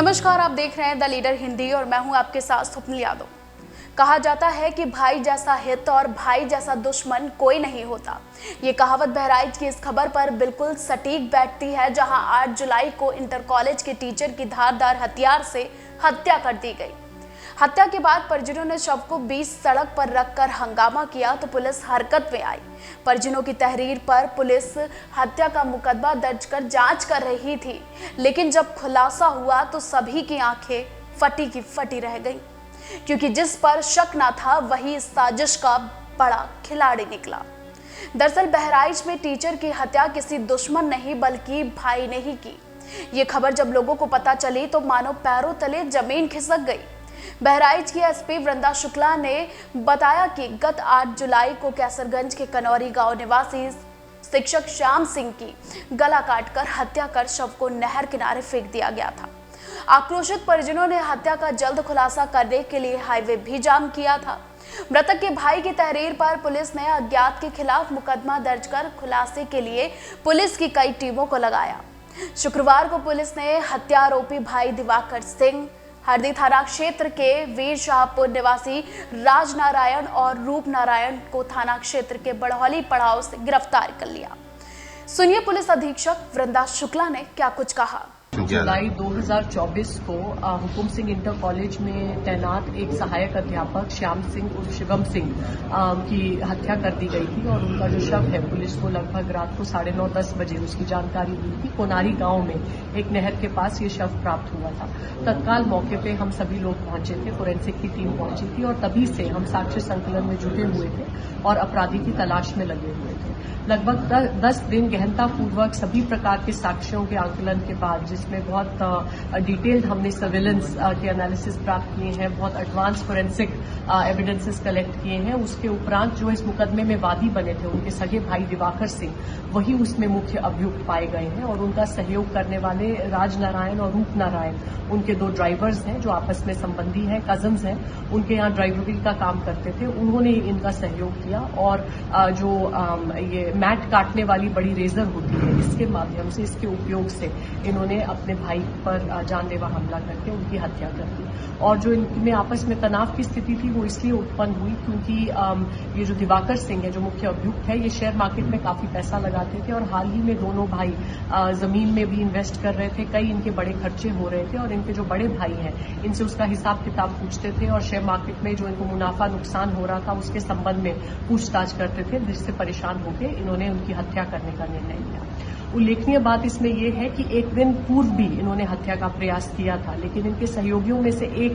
नमस्कार, आप देख रहे हैं द लीडर हिंदी और मैं हूं आपके साथ स्वप्निल यादव। कहा जाता है कि भाई जैसा हित और भाई जैसा दुश्मन कोई नहीं होता। ये कहावत बहराइच की इस खबर पर बिल्कुल सटीक बैठती है, जहां 8 जुलाई को इंटर कॉलेज के टीचर की धारदार हथियार से हत्या कर दी गई। हत्या के बाद परिजनों ने शव को बीच सड़क पर रखकर हंगामा किया तो पुलिस हरकत में आई। परिजनों की तहरीर पर पुलिस हत्या का मुकदमा दर्ज कर जांच कर रही थी, लेकिन जब खुलासा हुआ तो सभी की आंखें फटी की फटी रह गईं, क्योंकि जिस पर शक न था वही इस साजिश का बड़ा खिलाड़ी निकला। दरअसल बहराइच में टीचर की हत्या किसी दुश्मन नहीं बल्कि भाई ने ही की। ये खबर जब लोगों को पता चली तो मानो पैरों तले जमीन खिसक गई। बहराइच की एसपी वृंदा शुक्ला ने बताया कि गत 8 जुलाई को कैसरगंज के कनौरी गांव निवासी शिक्षक श्याम सिंह की गला काटकर हत्या कर शव को नहर किनारे फेंक दिया गया था। आक्रोशित परिजनों ने हत्या का जल्द खुलासा करने के लिए हाईवे भी जाम किया था। मृतक के भाई की तहरीर पर पुलिस ने अज्ञात के खिलाफ मुकदमा दर्ज कर खुलासे के लिए पुलिस की कई टीमों को लगाया। शुक्रवार को पुलिस ने हत्या आरोपी भाई दिवाकर सिंह, हरदी थाना क्षेत्र के वीर शाहपुर निवासी राजनारायण और रूप नारायण को थाना क्षेत्र के बड़हौली पड़ाव से गिरफ्तार कर लिया। सुनिए पुलिस अधीक्षक वृंदा शुक्ला ने क्या कुछ कहा। जुलाई 2024 को हुकुम सिंह इंटर कॉलेज में तैनात एक सहायक अध्यापक श्याम सिंह उर्फ शिवम सिंह की हत्या कर दी गई थी और उनका जो शव है पुलिस को लगभग रात को 9:30-10 बजे उसकी जानकारी हुई थी। कोनारी गांव में एक नहर के पास ये शव प्राप्त हुआ था। तत्काल मौके पे हम सभी लोग पहुंचे थे, फोरेंसिक की टीम पहुंची थी और तभी से हम साक्ष्य संकलन में जुटे हुए थे और अपराधी की तलाश में लगे हुए थे। लगभग 10 दिन गहनतापूर्वक सभी प्रकार के साक्ष्यों के आंकलन के बाद, जिसमें बहुत डिटेल्ड हमने सर्विलेंस के एनालिसिस प्राप्त किए हैं, बहुत एडवांस फोरेंसिक एविडेंसेस कलेक्ट किए हैं, उसके उपरांत जो इस मुकदमे में वादी बने थे उनके सगे भाई दिवाकर सिंह वही उसमें मुख्य अभियुक्त पाए गए हैं और उनका सहयोग करने वाले राजनारायण और रूप नारायण उनके 2 ड्राइवर्स हैं जो आपस में संबंधी हैं, कजन्स हैं, उनके यहाँ ड्राइवरी का काम करते थे, उन्होंने इनका सहयोग किया और जो ये मैट काटने वाली बड़ी रेजर होती है इसके माध्यम से, इसके उपयोग से इन्होंने अपने भाई पर जानलेवा हमला करके उनकी हत्या कर दी। और जो इनमें आपस में तनाव की स्थिति थी वो इसलिए उत्पन्न हुई क्योंकि ये जो दिवाकर सिंह है जो मुख्य अभियुक्त है, ये शेयर मार्केट में काफी पैसा लगाते थे और हाल ही में दोनों भाई जमीन में भी इन्वेस्ट कर रहे थे, कई इनके बड़े खर्चे हो रहे थे और इनके जो बड़े भाई हैं इनसे उसका हिसाब किताब पूछते थे और शेयर मार्केट में जो इनको मुनाफा नुकसान हो रहा था उसके संबंध में पूछताछ करते थे, जिससे परेशान होकर इन्होंने उनकी हत्या करने का निर्णय लिया। उल्लेखनीय बात इसमें यह है कि एक दिन पूर्व भी इन्होंने हत्या का प्रयास किया था, लेकिन इनके सहयोगियों में से एक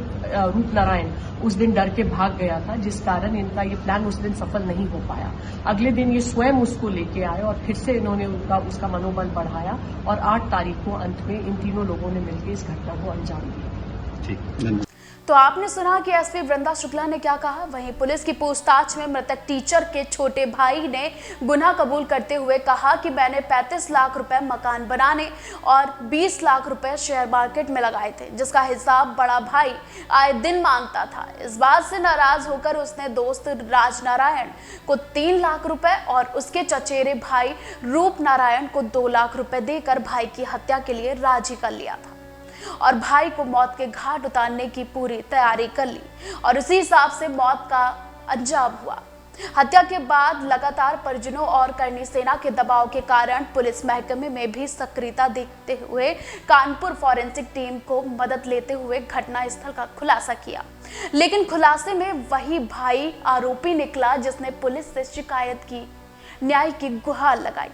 रूप नारायण उस दिन डर के भाग गया था, जिस कारण इनका ये प्लान उस दिन सफल नहीं हो पाया। अगले दिन ये स्वयं उसको लेके आए और फिर से इन्होंने उसका मनोबल बढ़ाया और 8 तारीख को अंत में इन तीनों लोगों ने मिलकर इस घटना को अंजाम दिया। ठीक। तो आपने सुना कि एसपी वृंदा शुक्ला ने क्या कहा। वहीं पुलिस की पूछताछ में मृतक टीचर के छोटे भाई ने गुनाह कबूल करते हुए कहा कि मैंने 35 लाख रुपए मकान बनाने और 20 लाख रुपए शेयर मार्केट में लगाए थे, जिसका हिसाब बड़ा भाई आए दिन मांगता था। इस बात से नाराज होकर उसने दोस्त राजनारायण को 3 लाख रुपए और उसके चचेरे भाई रूप नारायण को 2 लाख रुपए देकर भाई की हत्या के लिए राजी कर लिया था और भाई को मौत के घाट उतारने की पूरी तैयारी कर ली और उसी हिसाब से मौत का अंजाम हुआ। हत्या के बाद लगातार परिजनों और करनी सेना के दबाव के कारण पुलिस महकमे में भी सक्रियता देखते हुए कानपुर फॉरेंसिक टीम को मदद लेते हुए घटना स्थल का खुलासा किया, लेकिन खुलासे में वही भाई आरोपी निकला जिसने पुलिस से शिकायत की, न्याय की गुहार लगाई।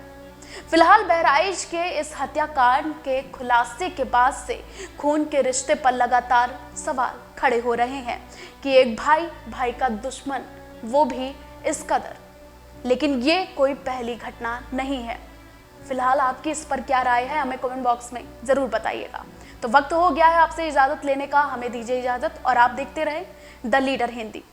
फिलहाल बहराइच के इस हत्याकांड के खुलासे के बाद से खून के रिश्ते पर लगातार सवाल खड़े हो रहे हैं कि एक भाई का दुश्मन, वो भी इस कदर। लेकिन ये कोई पहली घटना नहीं है। फिलहाल आपकी इस पर क्या राय है, हमें कमेंट बॉक्स में जरूर बताइएगा। तो वक्त हो गया है आपसे इजाजत लेने का, हमें दीजिए इजाजत और आप देखते रहें द लीडर हिंदी।